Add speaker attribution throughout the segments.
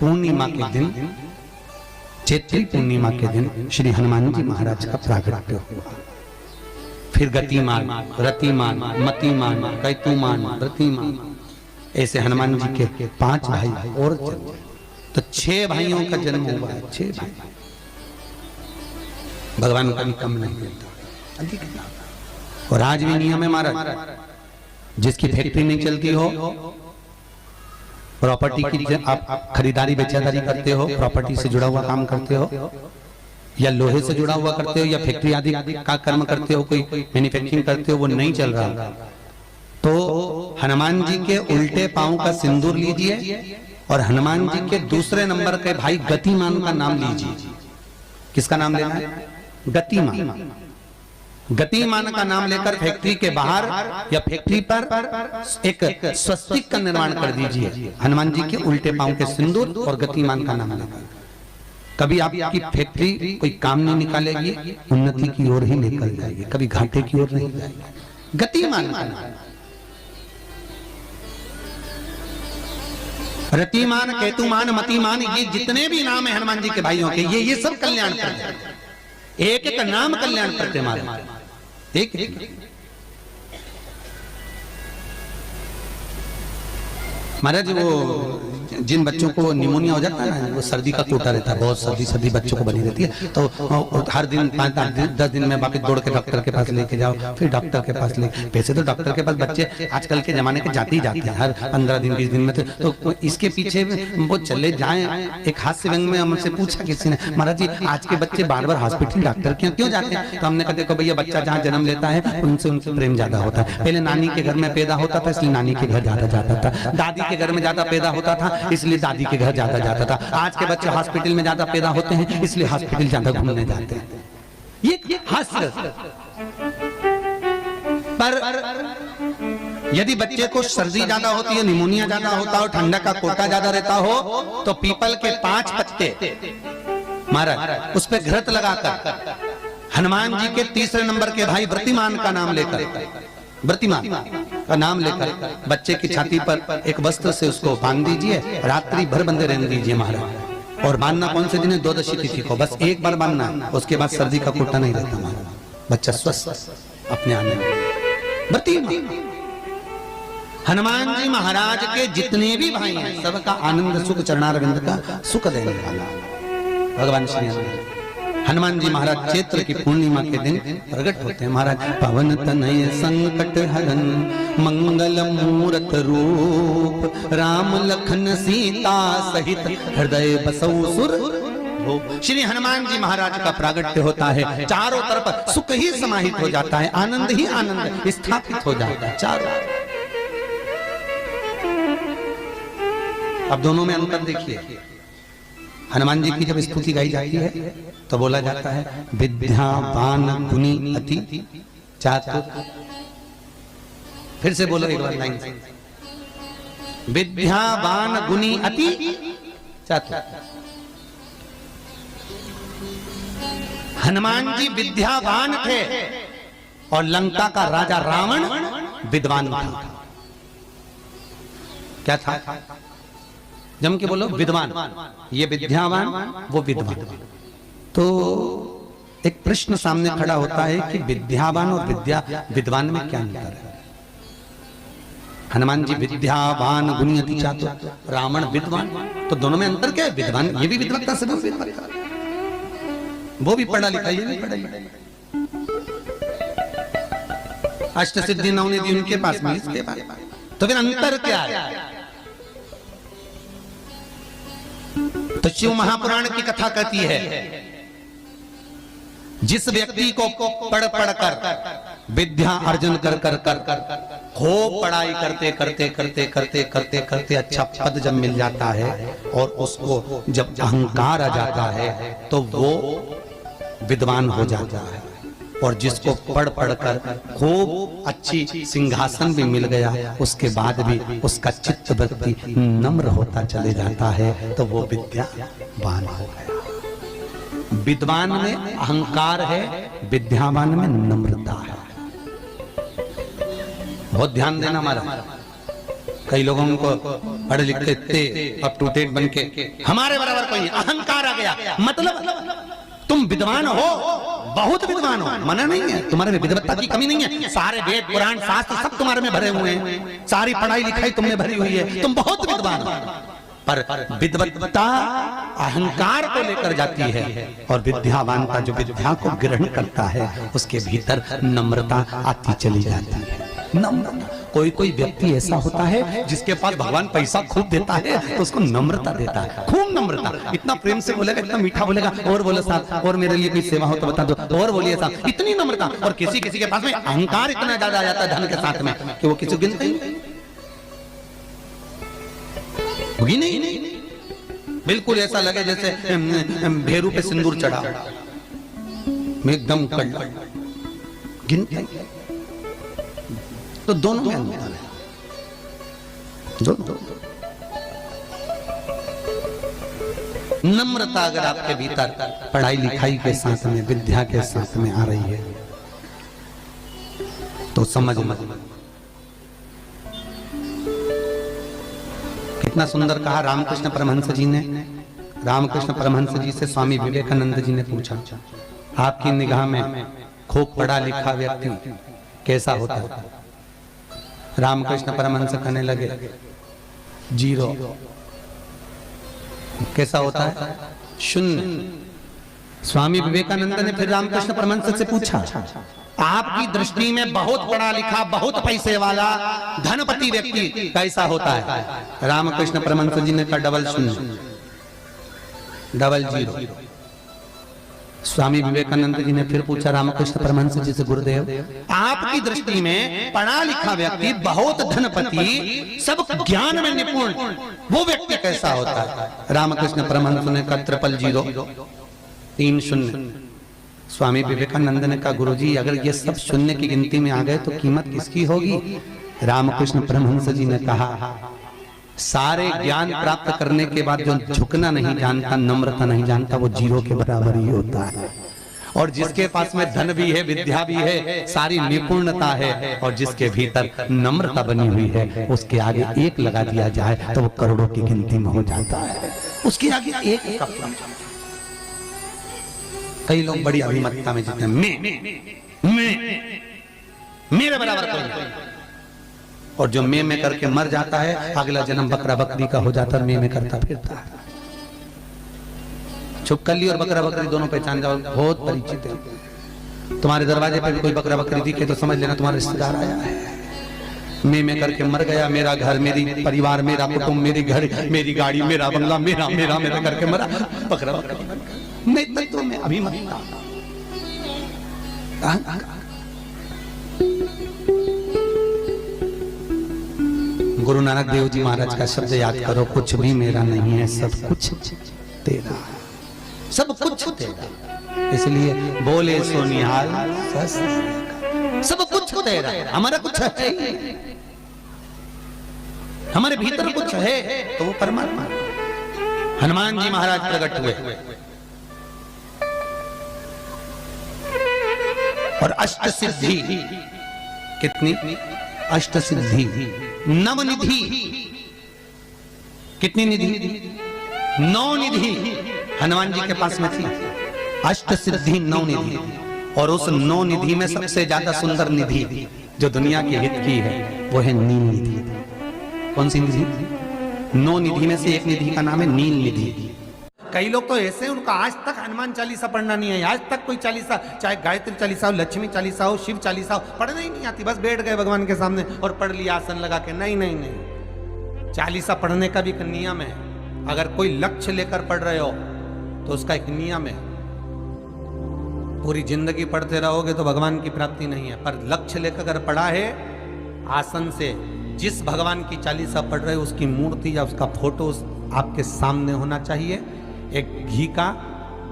Speaker 1: पूर्णिमा के दिन, चैत्री पूर्णिमा के दिन श्री हनुमान जी महाराज का प्रागट्य हुआ। फिर गतिमान, रतिमान, मतिमान, कैतुमान, व्रतिमान, ऐसे हनुमान जी के 5 भाई और जन्म, तो 6 भाइयों का जन्म हुआ है। 6 भाई, भगवान का भी कम नहीं मिलता, अधिक। और आज भी नियम है महाराज, जिसकी फैक्ट्री नहीं चलती हो, प्रॉपर्टी की आप खरीदारी बेचादारी करते हो, प्रॉपर्टी से जुड़ा हुआ काम करते हो, या लोहे से जुड़ा हुआ करते हो, या फैक्ट्री आदि का कर्म करते हो, कोई मैन्युफैक्चरिंग करते हो, वो नहीं चल रहा, तो हनुमान जी के उल्टे पांव का सिंदूर लीजिए और हनुमान जी के दूसरे नंबर के भाई गतिमान का नाम लीजिए। किसका नाम लेना है? गतिमान। गतिमान का नाम लेकर फैक्ट्री के बाहर या फैक्ट्री पर एक स्वस्तिक का निर्माण कर दीजिए, हनुमान जी के उल्टे पांव के सिंदूर और गतिमान का नाम लेकर। कभी आपकी फैक्ट्री कोई काम नहीं निकालेगी, उन्नति की ओर ही निकल जाएगी, कभी घाटे की ओर नहीं जाएगी। गतिमान का नाम, रतिमान, केतुमान, मतिमान, ये जितने भी नाम है हनुमान जी के भाइयों के, ये सब कल्याण करते हैं। एक एक नाम कल्याण करते मारे, एक एक। महाराज वो जिन बच्चों को निमोनिया हो जाता है ना, वो सर्दी का कोटा रहता है, बहुत सर्दी बच्चों को बनी रहती है, तो हर दिन 5-10 दिन में वापस दौड़ के डॉक्टर के पास लेके जाओ, फिर डॉक्टर के पास ले। वैसे तो डॉक्टर के पास बच्चे आजकल के जमाने के जाते ही जाते हैं, हर 15 दिन 20 दिन में, तो इसके पीछे वो चले जाए। एक हास्य व्यंग में हमसे पूछा किसी ने, महाराज जी आज के बच्चे बार बार हॉस्पिटल डॉक्टर के क्यों जाते हैं? तो हमने कहा देखो भैया, बच्चा जहाँ जन्म लेता है उनसे प्रेम ज्यादा होता है। पहले नानी के घर में पैदा होता था, इसलिए नानी के घर ज्यादा जाता था, दादी के घर में ज्यादा पैदा होता था, इसलिए दादी के घर ज्यादा जाता था। आज के बच्चे हॉस्पिटल में ज्यादा पैदा होते हैं, इसलिए हॉस्पिटल ज्यादा घूमने जाते हैं। ये हास्य। पर यदि बच्चे को सर्दी ज्यादा होती है, निमोनिया ज्यादा होता हो, ठंडा का कोटा ज्यादा रहता हो, तो पीपल के 5 पत्ते महाराज उस पर घृत लगाकर हनुमान जी के तीसरे नंबर के भाई व्रतिमान का नाम लेकर, व्रतिमान का नाम लेकर बच्चे की छाती पर एक वस्त्र से उसको बांध दीजिए, रात्रि भर बंधे रहने दीजिए महाराज। और बांधना कौन से दिन है? 12 तिथि को, बस एक बार बांधना, उसके बाद सर्दी का कोटा नहीं रहता महाराज, बच्चा स्वस्थ अपने आने में। व्रतिमान हनुमान जी महाराज के जितने भी भाई हैं, सबका आनंद सुख चरणारविंद का सुख देने वाला भगवान श्री हनुमान जी महाराज चैत्र की पूर्णिमा के दिन प्रकट होते हैं। महाराज पवन तनय संकट हरन मंगल मूरत रूप, राम लखन सीता सहित हृदय बसौ सुर। श्री हनुमान जी महाराज का प्रागट्य होता है, चारों तरफ सुख ही समाहित हो जाता है, आनंद ही आनंद स्थापित हो जाता है चारों। अब दोनों में अंतर देखिए। हनुमान जी की जब स्तुति गाई जाती है तो बोला जाता है विद्यावान गुणी अति चातुर। फिर से बोलो एक बार लाइन से, विद्यावान गुणी अति चातुर। हनुमान जी विद्यावान थे और लंका का राजा रावण विद्वान था। क्या था? जम के बोलो विद्वान। ये विद्यावान, वो विद्वान। तो एक प्रश्न सामने खड़ा होता है कि विद्यावान और विद्वान में क्या अंतर है? हनुमान जी विद्यावान गुणी अति चातुर, रावण विद्वान, तो दोनों में अंतर क्या है? विद्वान ये भी विद्वत्ता से विद्वत्ता, वो भी पढ़ा लिखा, ये भी पढ़ा लिखा। अष्ट सिद्धि नवनिधि उनके पास में, इसके पास। तो फिर अंतर क्या है? तो शिव महापुराण की कथा कहती है, जिस व्यक्ति को पढ़ कर विद्या अर्जन कर खूब पढ़ाई करते करते करते करते करते करते अच्छा पद जब मिल जाता है और उसको जब अहंकार आ जाता है तो वो विद्वान हो जाता है। और जिसको पढ़ कर खूब अच्छी सिंहासन भी मिल गया, उसके बाद भी उसका चित्त वृत्ति नम्र होता चले जाता है, तो वो विद्यावान हो गया। विद्वान में अहंकार है, विद्यावान में नम्रता है। बहुत ध्यान देना हमारा। कई लोगों को पढ़े लिखे थे अप टू डेट बन के हमारे बराबर कोई अहंकार आ गया। मतलब तुम विद्वान हो, बहुत विद्वान हो, मना नहीं है, तुम्हारे में विद्वत्ता की कमी नहीं है, सारे वेद पुराण शास्त्र सब तुम्हारे में भरे हुए हैं, सारी पढ़ाई लिखाई तुमने भरी हुई है, तुम बहुत विद्वान हो। पर विद्वत्ता अहंकार को लेकर जाती है और विद्यावान का जो विद्या को ग्रहण करता है उसके भीतर नम्रता आती चली जाती है। नम्रता, कोई कोई व्यक्ति ऐसा होता है जिसके पास भगवान पैसा खूब देता है तो उसको नम्रता देता है, खूब नम्रता, इतना प्रेम से बोलेगा, इतना मीठा बोलेगा, और बोलो साहब और मेरे लिए कोई सेवा हो तो बता दो, और बोलिए साहब, इतनी नम्रता। और किसी किसी के पास में अहंकार इतना ज्यादा आ जाता है धन के साथ में कि वो किसी गिनते ही होगी नहीं, बिल्कुल ऐसा लगे जैसे भेरू पे सिंदूर चढ़ा, एकदम कड़ा गिनते। तो दोनों में अंतर है, दोनों। नम्रता अगर आपके भीतर पढ़ाई लिखाई के साथ में, विद्या के साथ में आ रही है तो समझ मत। कितना सुंदर कहा रामकृष्ण परमहंस जी ने। रामकृष्ण परमहंस जी से स्वामी विवेकानंद जी ने पूछा, आपकी निगाह में खूब पढ़ा लिखा व्यक्ति कैसा होता है? रामकृष्ण परमहंस कहने लगे, जीरो। कैसा होता है? शून्य। स्वामी विवेकानंद ने फिर रामकृष्ण परमहंस से पूछा, आपकी दृष्टि में बहुत पढ़ा लिखा, बहुत पैसे वाला धनपति व्यक्ति कैसा होता है? रामकृष्ण परमहंस जी ने कहा, डबल शून्य, डबल जीरो। स्वामी विवेकानंद जी ने फिर पूछा रामकृष्ण परमहंस जी से, गुरुदेव आपकी दृष्टि में पढ़ा लिखा व्यक्ति, बहुत धनपति, सब ज्ञान में निपुण, वो व्यक्ति कैसा होता है? रामकृष्ण परमहंस ने कहा, ट्रिपल जीरो, 3 शून्य। स्वामी विवेकानंद ने कहा, गुरुजी अगर ये सब शून्य की गिनती में आ गए तो कीमत किसकी होगी? रामकृष्ण परमहंस जी ने कहा, सारे ज्ञान प्राप्त करने के बाद जो झुकना नहीं जानता, नम्रता नहीं जानता, वो जीरो के बराबर ही होता है। और जिसके पास में धन भी है, विद्या भी है, सारी निपुणता है, और जिसके भीतर नम्रता बनी हुई है, उसके आगे एक लगा दिया जाए तो वो करोड़ों की गिनती में हो जाता है। उसके आगे एक का। कई लोग बड़ी अभिमतता में जीते हैं, मैं मेरे बराबर कोई नहीं। और जो में करके मर जाता है, अगला जन्म बकरा बकरी का हो जाता है, में करता फिरता है। छुपकली और बकरा बकरी दोनों पहचान जाओ, बहुत परिचित है। तुम्हारे दरवाजे पर भी कोई बकरा बकरी दिखे तो समझ लेना तुम्हारा रिश्तेदार आया है। में करके मर गया, मेरा घर, मेरी परिवार, मेरा कुटुंब, मेरी घर, मेरी गाड़ी, मेरा बंगला, मेरा मेरा मेरा करके मरा, बकरा बकरा। मैं तत्व में अभिमतता। गुरु नानक देव जी महाराज का शब्द याद करो, कुछ भी मेरा नहीं है, सब कुछ तेरा, सब कुछ तेरा। इसलिए बोले सोनिहाल, सब कुछ तेरा, हमारा कुछ है, हमारे भीतर कुछ है तो वो परमात्मा। हनुमान जी महाराज प्रकट हुए और अष्ट सिद्धि, कितनी? अष्ट सिद्धि, नवनिधि। कितनी निधि? 9 निधि हनुमान जी के पास में थी। अष्ट सिद्धि 9 निधि, और उस 9 निधि में सबसे ज्यादा सुंदर निधि जो दुनिया के हित की है वो है नील निधि। कौन सी निधि? 9 निधि में से एक निधि का नाम है नील निधि। कई लोग तो ऐसे, उनका आज तक हनुमान चालीसा पढ़ना नहीं है, आज तक कोई चालीसा, चाहे गायत्री चालीसा हो, लक्ष्मी चालीसा हो, शिव चालीसा हो, पढ़ना ही नहीं आती। बस बैठ गए भगवान के सामने और पढ़ लिया आसन लगा के। नहीं नहीं नहीं, चालीसा पढ़ने का भी एक नियम है। अगर कोई लक्ष्य लेकर पढ़ रहे हो तो उसका एक नियम है। पूरी जिंदगी पढ़ते रहोगे तो भगवान की प्राप्ति नहीं है, पर लक्ष्य लेकर अगर पढ़ा है, आसन से जिस भगवान की चालीसा पढ़ रहे हो उसकी मूर्ति या उसका फोटो आपके सामने होना चाहिए। एक घी का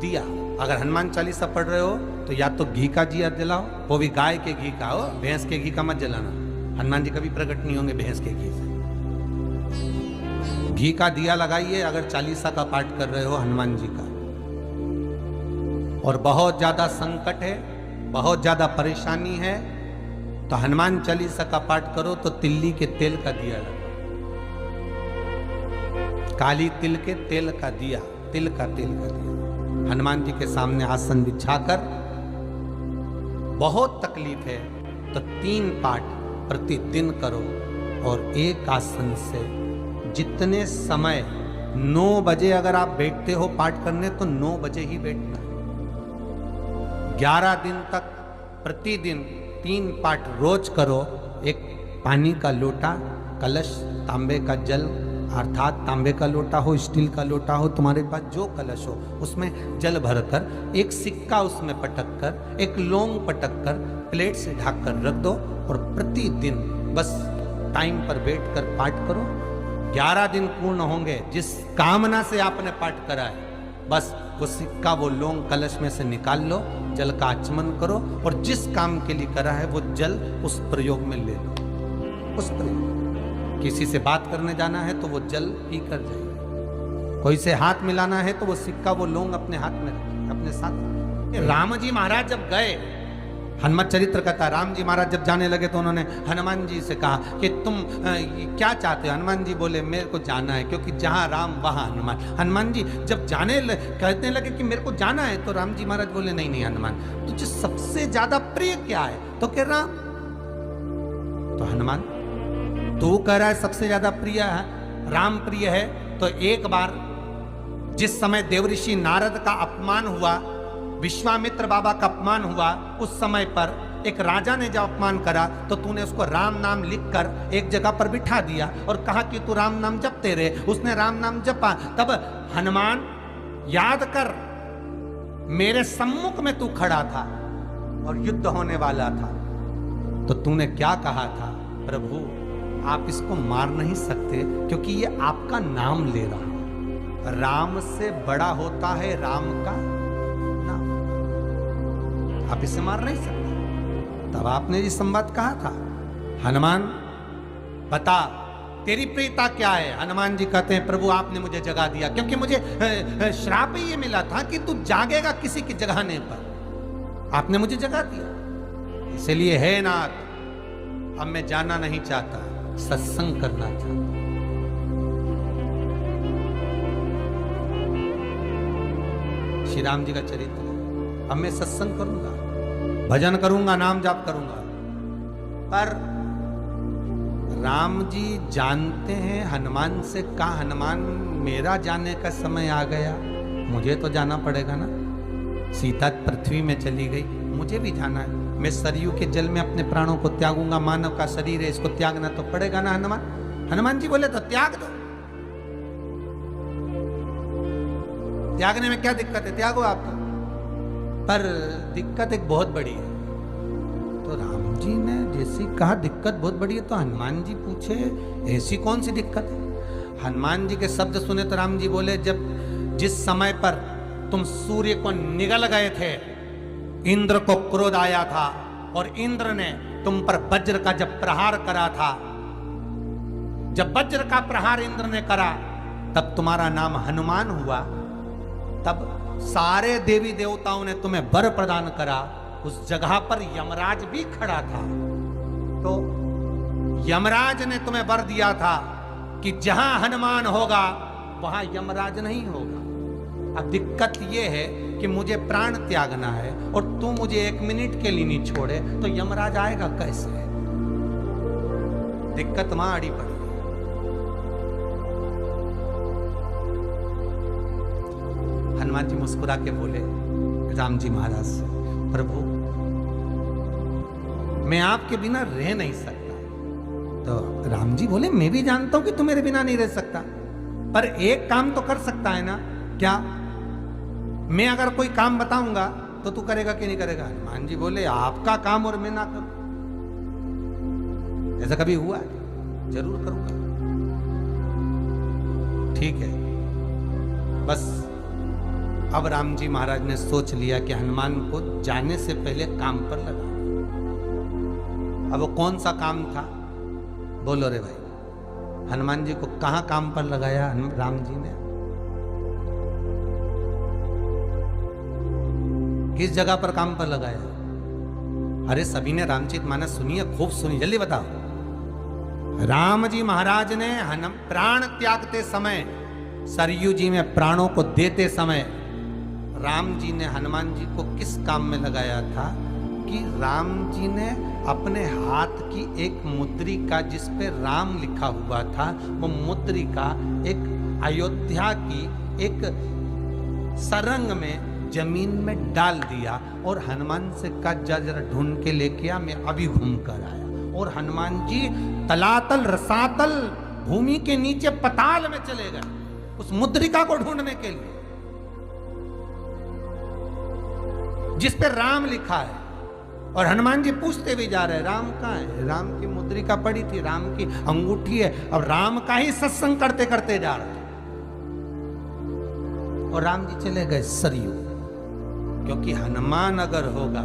Speaker 1: दिया, अगर हनुमान चालीसा पढ़ रहे हो तो या तो घी का दिया जलाओ, वो भी गाय के घी का हो, भैंस के घी का मत जलाना। हनुमान जी कभी प्रकट नहीं होंगे भैंस के घी से। घी का दिया लगाइए अगर चालीसा का पाठ कर रहे हो हनुमान जी का। और बहुत ज्यादा संकट है, बहुत ज्यादा परेशानी है तो हनुमान चालीसा का पाठ करो तो तिल्ली के तेल का दिया लगाओ। काली तिल के तेल का दिया, तिल का तेल का दिया हनुमान जी के सामने आसन बिछाकर, बहुत तकलीफ है तो 3 पाठ प्रतिदिन करो और एक आसन से जितने समय 9 बजे अगर आप बैठते हो पाठ करने तो 9 बजे ही बैठना है। 11 दिन तक प्रतिदिन 3 पाठ रोज करो। एक पानी का लोटा, कलश, तांबे का जल अर्थात तांबे का लोटा हो, स्टील का लोटा हो, तुम्हारे पास जो कलश हो उसमें जल भरकर, एक सिक्का उसमें पटक कर, एक लौंग पटक कर प्लेट से ढक कर रख दो और प्रतिदिन बस टाइम पर बैठकर पाठ करो। 11 दिन पूर्ण होंगे, जिस कामना से आपने पाठ करा है बस वो सिक्का, वो लौंग कलश में से निकाल लो, जल का आचमन करो और जिस काम के लिए करा है वो जल उस प्रयोग में ले लो। उस प्रयोग, किसी से बात करने जाना है तो वो जल पी कर जाइए, कोई से हाथ मिलाना है तो वो सिक्का, वो लौंग अपने हाथ में रखिए, अपने साथ। राम जी महाराज जब गए, हनुमत चरित्र कहता, राम जी महाराज जब जाने लगे तो उन्होंने हनुमान जी से कहा कि तुम क्या चाहते हो? हनुमान जी बोले मेरे को जाना है, क्योंकि जहां राम वहां हनुमान। हनुमान जी जब कहने लगे कि मेरे को जाना है तो राम जी महाराज बोले नहीं नहीं हनुमान, तुझे सबसे ज्यादा प्रिय क्या है? तो कह राम। तो हनुमान तू कह रहा है सबसे ज्यादा प्रिय है, राम प्रिय है, तो एक बार जिस समय देवऋषि नारद का अपमान हुआ, विश्वामित्र बाबा का अपमान हुआ, उस समय पर एक राजा ने जब अपमान करा तो तूने उसको राम नाम लिखकर एक जगह पर बिठा दिया और कहा कि तू राम नाम जपते रहे। उसने राम नाम जपा। तब हनुमान याद कर, मेरे सम्मुख में तू खड़ा था और युद्ध होने वाला था, तो तूने क्या कहा था? प्रभु आप इसको मार नहीं सकते क्योंकि ये आपका नाम ले रहा है। राम से बड़ा होता है राम का नाम, आप इसे मार नहीं सकते। तब आपने ये संवाद कहा था, हनुमान बता तेरी प्रियता क्या है? हनुमान जी कहते हैं प्रभु आपने मुझे जगा दिया, क्योंकि मुझे श्राप ये मिला था कि तू जागेगा किसी की जगाने पर, आपने मुझे जगा दिया। इसलिए है नाथ, अब मैं जाना नहीं चाहता, सत्संग करना चाहता। श्री राम जी का चरित्र, अब मैं सत्संग करूंगा, भजन करूंगा, नाम जाप करूंगा। पर राम जी जानते हैं हनुमान से कहा, हनुमान मेरा जाने का समय आ गया, मुझे तो जाना पड़ेगा ना। सीता पृथ्वी में चली गई, मुझे भी जाना है। मैं सरयू के जल में अपने प्राणों को त्यागूंगा, मानव का शरीर है, इसको त्यागना तो पड़ेगा ना हनुमान। हनुमान जी बोले तो त्याग दो, त्यागने में क्या दिक्कत है, त्यागो आप तो। पर दिक्कत एक बहुत बड़ी है। तो राम जी ने जैसी कहा दिक्कत बहुत बड़ी है, तो हनुमान जी पूछे ऐसी कौन सी दिक्कत है? हनुमान जी के शब्द सुने तो राम जी बोले, जब जिस समय पर तुम सूर्य को निगल गए थे, इंद्र को क्रोध आया था और इंद्र ने तुम पर वज्र का जब प्रहार करा था, जब वज्र का प्रहार इंद्र ने करा तब तुम्हारा नाम हनुमान हुआ। तब सारे देवी देवताओं ने तुम्हें वर प्रदान करा। उस जगह पर यमराज भी खड़ा था, तो यमराज ने तुम्हें वर दिया था कि जहां हनुमान होगा वहां यमराज नहीं होगा। अब दिक्कत यह है कि मुझे प्राण त्यागना है और तू मुझे 1 मिनट के लिए नहीं छोड़े तो यमराज आएगा कैसे? दिक्कत वहां अड़ी पड़ी। हनुमान जी मुस्कुरा के बोले राम जी महाराज से, प्रभु मैं आपके बिना रह नहीं सकता। तो राम जी बोले मैं भी जानता हूं कि तू मेरे बिना नहीं रह सकता, पर एक काम तो कर सकता है ना। क्या? मैं अगर कोई काम बताऊंगा तो तू करेगा कि नहीं करेगा? हनुमान जी बोले आपका काम और मैं ना करूं, ऐसा कभी हुआ है? जरूर करूंगा। ठीक है, बस अब राम जी महाराज ने सोच लिया कि हनुमान को जाने से पहले काम पर लगा। अब वो कौन सा काम था? बोलो रे भाई। हनुमान जी को कहां काम पर लगाया राम जी ने? किस जगह पर काम पर लगाया? अरे सभी ने रामचरितमानस सुनी है, खूब सुनी, जल्दी बताओ। राम जी महाराज ने प्राण त्यागते समय सरयू जी में प्राणों को देते समय राम जी ने हनुमान जी को किस काम में लगाया था कि राम जी ने अपने हाथ की एक मुद्रिका जिस पे राम लिखा हुआ था, वो मुद्रिका एक अयोध्या की एक सरंग में जमीन में डाल दिया और हनुमान से कहा जा जरा ढूंढ के लेके आ, मैं अभी घूम कर आया। और हनुमान जी तलातल रसातल भूमि के नीचे पताल में चले गए उस मुद्रिका को ढूंढने के लिए जिस पे राम लिखा है। और हनुमान जी पूछते भी जा रहे हैं राम कहाँ है? राम की मुद्रिका पड़ी थी, राम की अंगूठी है। अब राम का ही सत्संग करते करते जा रहे हैं और राम जी चले गए सरयू, क्योंकि हनुमान अगर होगा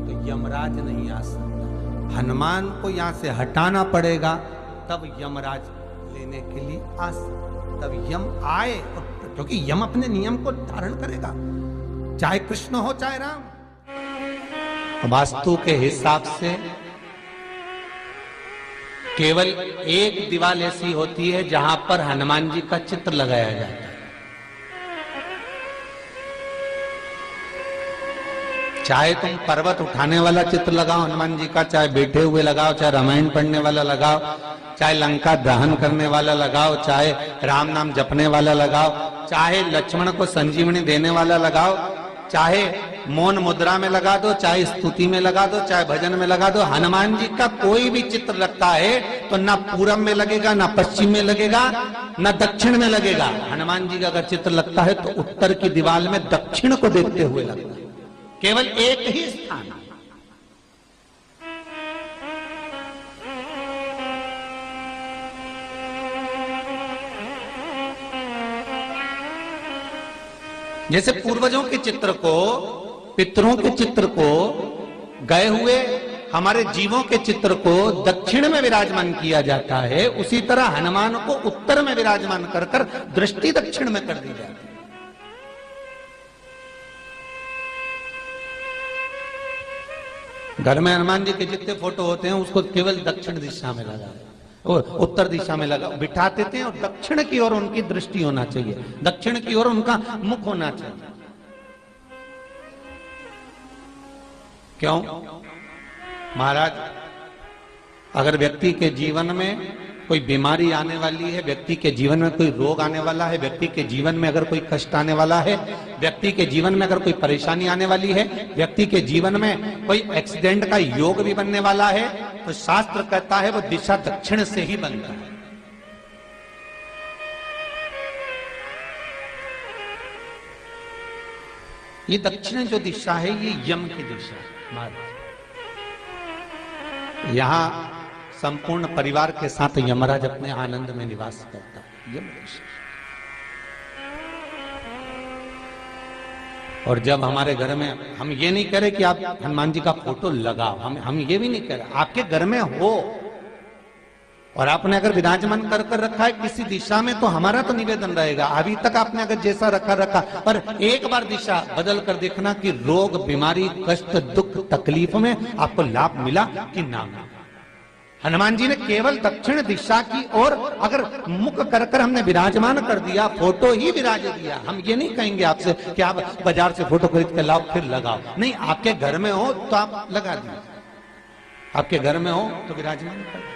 Speaker 1: तो यमराज नहीं आ सकता। हनुमान को यहां से हटाना पड़ेगा तब यमराज लेने के लिए आ सकता, तब यम आए। और क्योंकि यम अपने नियम को धारण करेगा, चाहे कृष्ण हो चाहे राम। वास्तु के हिसाब से केवल एक दीवार ऐसी होती है जहां पर हनुमान जी का चित्र लगाया जाता है। चाहे तुम पर्वत उठाने वाला चित्र लगाओ हनुमान जी का, चाहे बैठे हुए लगाओ, चाहे रामायण पढ़ने वाला लगाओ, चाहे लंका दहन करने वाला लगाओ, चाहे राम नाम जपने वाला लगाओ, चाहे लक्ष्मण को संजीवनी देने वाला लगाओ, चाहे मौन मुद्रा में लगा दो, चाहे स्तुति में लगा दो, चाहे भजन में लगा दो। हनुमान जी का कोई भी चित्र लगता है तो ना पूरब में लगेगा, ना पश्चिम में लगेगा, ना दक्षिण में लगेगा। हनुमान जी का अगर चित्र लगता है तो उत्तर की दीवार में दक्षिण को देखते हुए लगता है, केवल एक ही स्थान। जैसे पूर्वजों के चित्र को, पितरों के चित्र को, गए हुए हमारे जीवों के चित्र को दक्षिण में विराजमान किया जाता है, उसी तरह हनुमान को उत्तर में विराजमान कर कर दृष्टि दक्षिण में कर दी जाती है। घर में हनुमान जी के जितने फोटो होते हैं उसको केवल दक्षिण दिशा में लगा, उत्तर दिशा में लगा बिठाते थे, और दक्षिण की ओर उनकी दृष्टि होना चाहिए, दक्षिण की ओर उनका मुख होना चाहिए। क्यों? महाराज, अगर व्यक्ति के जीवन में कोई बीमारी आने वाली है, व्यक्ति के जीवन में कोई रोग आने वाला है, व्यक्ति के जीवन में अगर कोई कष्ट आने वाला है, व्यक्ति के जीवन में अगर कोई परेशानी आने वाली है, व्यक्ति के जीवन में कोई एक्सीडेंट का योग भी बनने वाला है, तो शास्त्र कहता है वो दिशा दक्षिण से ही बनता है। ये दक्षिण जो दिशा है ये यम की दिशा है महाराज। यहां संपूर्ण परिवार के साथ यमराज अपने आनंद में निवास करता है, यम दिशा। और जब हमारे घर में, हम ये नहीं कह रहे कि आप हनुमान जी का फोटो लगाओ, हम ये भी नहीं कह रहे, आपके घर में हो और आपने अगर विराजमान कर कर रखा है किसी दिशा में, तो हमारा तो निवेदन रहेगा, अभी तक आपने अगर जैसा रखा, पर एक बार दिशा बदल कर देखना कि रोग, बीमारी, कष्ट, दुख, तकलीफ में आपको लाभ मिला कि ना मिला। हनुमान जी ने केवल दक्षिण दिशा की ओर अगर मुख कर कर हमने विराजमान कर दिया, फोटो ही विराज दिया। हम ये नहीं कहेंगे आपसे कि आप बाजार से फोटो खरीद के लाओ फिर लगाओ, नहीं, आपके घर में हो तो आप लगा दीजिए, आपके घर में हो तो विराजमान कर।